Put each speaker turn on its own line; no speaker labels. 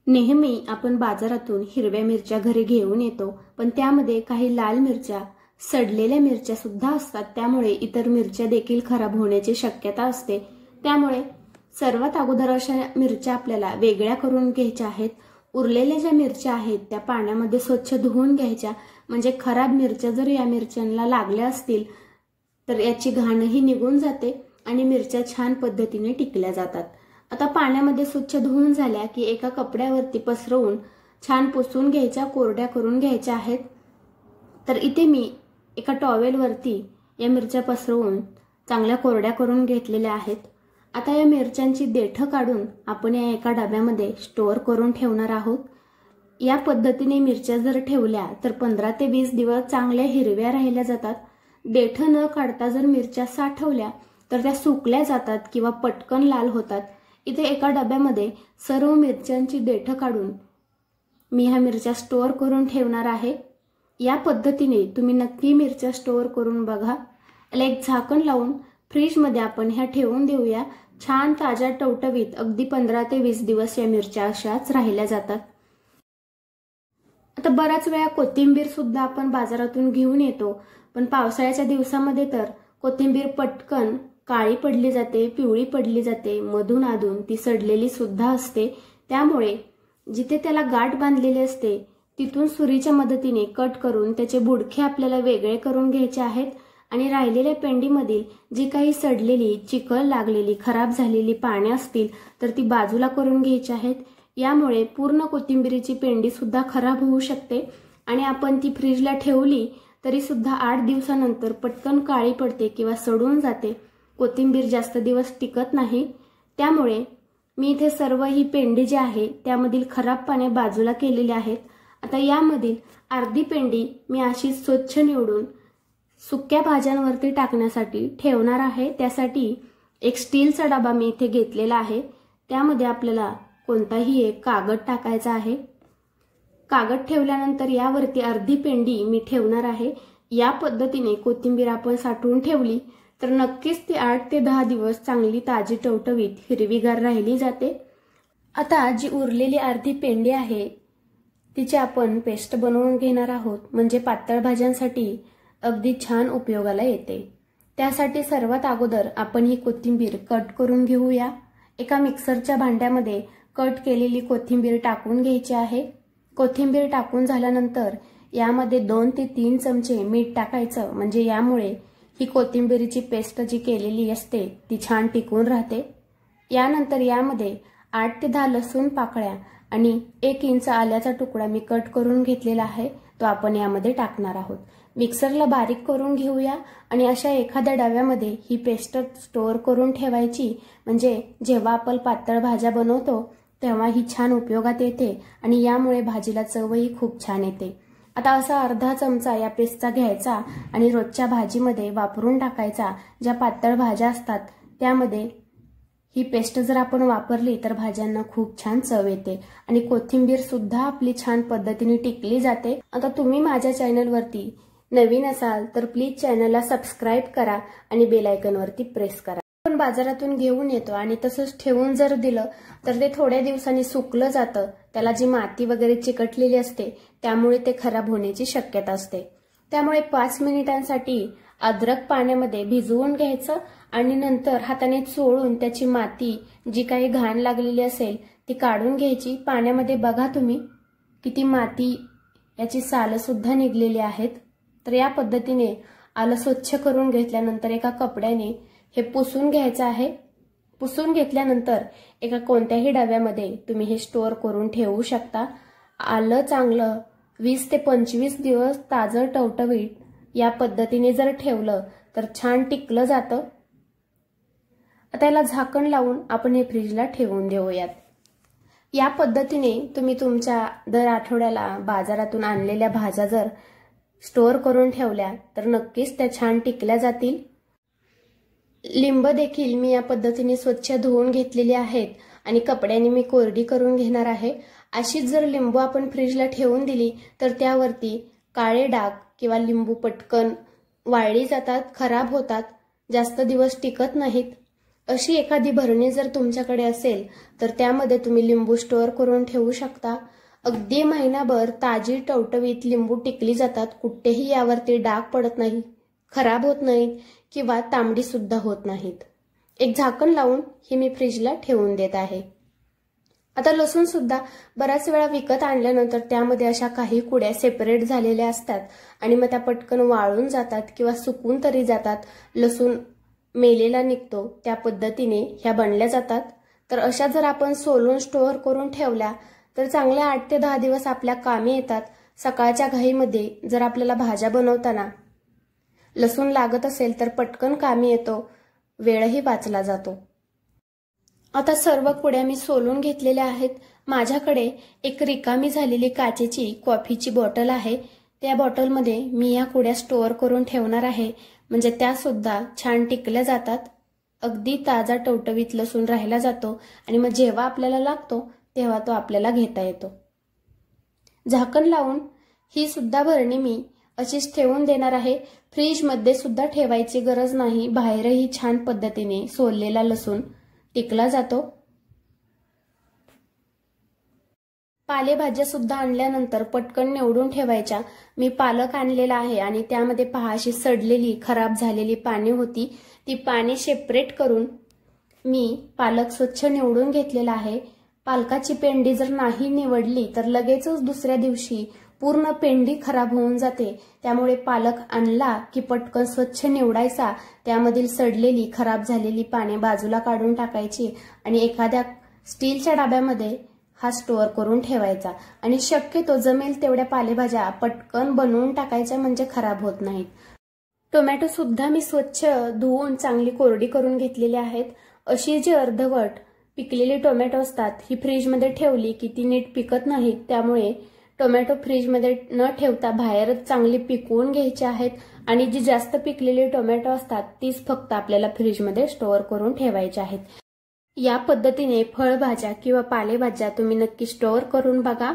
नेहमी आपण बाजारातून हिरव्या मिरच्या घरी घेऊन येतो, पण त्यामध्ये काही लाल मिरच्या, सडलेल्या मिरच्या सुद्धा असतात। त्यामुळे इतर मिरच्या देखील खराब होण्याची शक्यता असते। त्यामुळे सर्वात अगोदर अशा मिरच्या आपल्याला वेगळ्या करून घ्यायच्या आहेत। उरलेल्या ज्या मिरच्या आहेत त्या पाण्यामध्ये स्वच्छ धुवून घ्यायच्या, म्हणजे खराब मिरच्या जर या मिरच्यांना लागल्या असतील तर याची घाणही निघून जाते आणि मिरच्या छान पद्धतीने टिकल्या जातात। आता पाण्यामध्ये स्वच्छ धुवून झाल्या की एका कपड्यावरती पसरवून छान पुसून घ्यायच्या, कोरड्या करून घ्यायच्या आहेत। तर इथे मी एका टॉवेलवरती या मिरच्या पसरवून चांगल्या कोरड्या करून घेतलेल्या आहेत। आता या मिरच्यांची देठं काढून आपण या एका डब्यामध्ये स्टोअर करून ठेवणार आहोत। या पद्धतीने मिरच्या जर ठेवल्या तर 15 ते 20 दिवस चांगल्या हिरव्या राहिल्या जातात। देठं न काढता जर मिरच्या साठवल्या तर त्या सुकल्या जातात किंवा पटकन लाल होतात। इथे एका डब्यामध्ये सर्व मिरच्यांची देठं काढून मी ह्या मिरच्या स्टोअर करून ठेवणार आहे। या पद्धतीने तुम्ही नक्की मिरच्या स्टोअर करून बघा। याला एक झाकण लावून फ्रीज मध्ये आपण ह्या ठेवून देऊया। छान ताज्या टवटवीत अगदी 15 ते 20 दिवस या मिरच्या अशाच राहिल्या जातात। आता बराच वेळा कोथिंबीर सुद्धा आपण बाजारातून घेऊन येतो, पण पावसाळ्याच्या दिवसामध्ये तर कोथिंबीर पटकन काळी पडली जाते, पिवळी पडली जाते, मधून अधून ती सडलेली सुद्धा असते। त्यामुळे जिथे त्याला गाठ बांधलेली असते तिथून सुरीच्या मदतीने कट करून त्याचे बुडखे आपल्याला वेगळे करून घ्यायचे आहेत आणि राहिलेल्या पेंडीमधील जी काही सडलेली, चिकल लागलेली, खराब झालेली पाने असतील तर ती बाजूला करून घ्यायची आहेत। यामुळे पूर्ण कोथिंबीरीची पेंडी सुद्धा खराब होऊ शकते आणि आपण ती फ्रीजला ठेवली तरी सुद्धा 8 दिवसानंतर पटकन काळी पडते किंवा सडून जाते। कोथिंबीर जास्त दिवस टिकत नाही। त्यामुळे मी इथे सर्व ही पेंडी जी आहे त्यामधील खराब पाने बाजूला केलेली आहेत। आता यामधील अर्धी पेंडी मी अशी स्वच्छ निवडून सुक्या भाज्यांवरती टाकण्यासाठी ठेवणार आहे। त्यासाठी एक स्टीलचा डबा मी इथे घेतलेला आहे। त्यामध्ये आपल्याला कोणताही एक कागद टाकायचा आहे। कागद ठेवल्यानंतर यावरती अर्धी पेंडी मी ठेवणार आहे। या पद्धतीने कोथिंबीर आपण साठवून ठेवली तर नक्कीच ती 8 ते 10 दिवस चांगली ताजी टवटवीत हिरवीगार राहिली जाते। आता जी उरलेली अर्धी पेंडी आहे तिची आपण पेस्ट बनवून घेणार आहोत, म्हणजे पातळ भाज्यांसाठी अगदी छान उपयोगाला येते। त्यासाठी सर्वात अगोदर आपण ही कोथिंबीर कट करून घेऊया। एका मिक्सरच्या भांड्यामध्ये कट केलेली कोथिंबीर टाकून घ्यायची आहे। कोथिंबीर टाकून झाल्यानंतर यामध्ये 2 ते 3 चमचे मीठ टाकायचं, म्हणजे यामुळे ही कोथिंबीरीची पेस्ट जी केलेली असते ती छान टिकून राहते। यानंतर यामध्ये 8 ते 10 लसूण पाकळ्या आणि 1 इंच आल्याचा तुकडा मी कट करून घेतलेला आहे, तो आपण यामध्ये टाकणार आहोत। मिक्सरला बारीक करून घेऊया आणि अशा एखाद्या डब्यामध्ये ही पेस्ट स्टोअर करून ठेवायची, म्हणजे जेव्हा आपण पातळ भाज्या बनवतो तेव्हा ही छान उपयोगात येते आणि यामुळे भाजीला चवही खूप छान येते। आता असा अर्धा चमचा या पेस्टचा घ्यायचा आणि रोजच्या भाजीमध्ये वापरून टाकायचा। ज्या पातळ भाज्या असतात त्यामध्ये ही पेस्ट जर आपण वापरली तर भाज्यांना खूप छान चव येते आणि कोथिंबीर सुद्धा आपली छान पद्धतीने टिकली जाते। आता तुम्ही माझ्या चॅनलवरती नवीन असाल तर प्लीज चॅनलला सबस्क्राइब करा आणि बेल आयकॉनवरती प्रेस करा। आपण बाजारातून घेऊन येतो आणि तसंच ठेवून जर दिलं तर ते थोड्या दिवसांनी सुकलं जातं। त्याला जी माती वगैरे चिकटलेली असते त्यामुळे ते खराब होण्याची शक्यता असते। त्यामुळे 5 मिनिटांसाठी अद्रक पाण्यामध्ये भिजवून घ्यायचं आणि नंतर हाताने चोळून त्याची माती, जी काही घाण लागलेली असेल ती काढून घ्यायची। पाण्यामध्ये बघा तुम्ही किती माती, याची सालं सुद्धा निघलेली आहेत। तर या पद्धतीने आलं स्वच्छ करून घेतल्यानंतर एका कपड्याने हे पुसून घ्यायचं आहे। पुसून घेतल्यानंतर एका कोणत्याही डब्यामध्ये तुम्ही हे स्टोअर करून ठेवू शकता। आलं चांगलं 20 ते 25 दिवस ताजं टवटवीत या पद्धतीने जर ठेवलं तर छान टिकलं जातं। आता याला झाकण लावून आपण हे फ्रीजला ठेवून देऊयात। या पद्धतीने तुम्ही तुमच्या दर आठवड्याला बाजारातून आणलेल्या भाज्या जर स्टोअर करून ठेवल्या तर नक्कीच त्या छान टिकल्या जातील। लिंब देखील मी या पद्धतीने स्वच्छ धुवून घेतलेली आहेत आणि कपड्याने मी कोरडी करून घेणार आहे। अशीच जर लिंबू आपण फ्रीजला ठेवून दिली तर त्यावरती काळे डाग किंवा लिंबू पटकन वाळली जातात, खराब होतात, जास्त दिवस टिकत नाहीत। अशी एखादी भरणी जर तुमच्याकडे असेल तर त्यामध्ये तुम्ही लिंबू स्टोअर करून ठेवू शकता. अगदी महिनाभर ताजी टवटवीत लिंबू टिकली जातात. कुठेही यावरती डाग पडत नाही, खराब होत नाहीत किंवा तांबडी सुद्धा होत नाहीत. एक झाकण लावून ही मी फ्रीजला ठेवून देत आहे. आता लसूण सुद्धा बऱ्याच वेळा विकत आणल्यानंतर त्यामध्ये अशा काही कुड्या सेपरेट झालेल्या असतात आणि मग त्या पटकन वाळून जातात किंवा सुकून तरी जातात. लसूण मेलेला निघतो, त्या पद्धतीने ह्या बनल्या जातात. तर अशा जर आपण सोलून स्टोअर करून ठेवल्या तर चांगल्या 8 ते 10 दिवस आपल्या कामी येतात. सकाळच्या घाईमध्ये जर आपल्याला भाज्या बनवताना लसूण लागत असेल तर पटकन कामी येतो, वेळही वाचला जातो. आता सर्व कुड्या मी सोलून घेतलेल्या आहेत. माझ्याकडे एक रिकामी झालेली काचेची कॉफीची बॉटल आहे. त्या बॉटलमध्ये मी या कुड्या स्टोअर करून ठेवणार आहे, म्हणजे त्या सुद्धा छान टिकल्या जातात. अगदी ताजा टवटवीत लसूण राहिला जातो आणि मग जेव्हा आपल्याला लागतो तेव्हा तो आपल्याला घेता येतो. झाकण लावून ही सुद्धा भरणी मी अशीच ठेवून देणार आहे. फ्रीजमध्ये सुद्धा ठेवायची गरज नाही. बाहेरही छान पद्धतीने सोललेला लसूण टिकला जातो. पालेभाज्या सुद्धा आणल्यानंतर पटकन निवडून ठेवायच्या. मी पालक आणलेला आहे आणि त्यामध्ये पहा अशी सडलेली खराब झालेली पाने होती. ती पाने सेपरेट करून मी पालक स्वच्छ निवडून घेतलेला आहे. पालकाची पेंडी जर नाही निवडली तर लगेचच दुसऱ्या दिवशी पूर्ण पेंडी खराब होऊन जाते. त्यामुळे पालक आणला की पटकन स्वच्छ निवडायचा, त्यामधील सडलेली खराब झालेली पाने बाजूला काढून टाकायची आणि एखाद्या स्टीलच्या डब्यामध्ये हा स्टोअर करून ठेवायचा आणि शक्यतो जमेल तेवढ्या पालेभाज्या पटकन बनवून टाकायच्या, म्हणजे खराब होत नाहीत. टोमॅटो सुद्धा मी स्वच्छ धुवून चांगली कोरडी करून घेतलेली आहेत. अशी जी अर्धवट पिकलेली टोमॅटो असतात ही फ्रीजमध्ये ठेवली की ती नीट पिकत नाहीत. त्यामुळे टोमॅटो फ्रीजमध्ये न ठेवता बाहेरच चांगली पिकवून घ्यायची आहेत आणि जी जास्त पिकलेली टोमॅटो असतात तीच फक्त आपल्याला फ्रीजमध्ये स्टोअर करून ठेवायची आहेत. या पद्धतीने फळभाज्या किंवा पालेभाज्या तुम्ही नक्की स्टोअर करून बघा.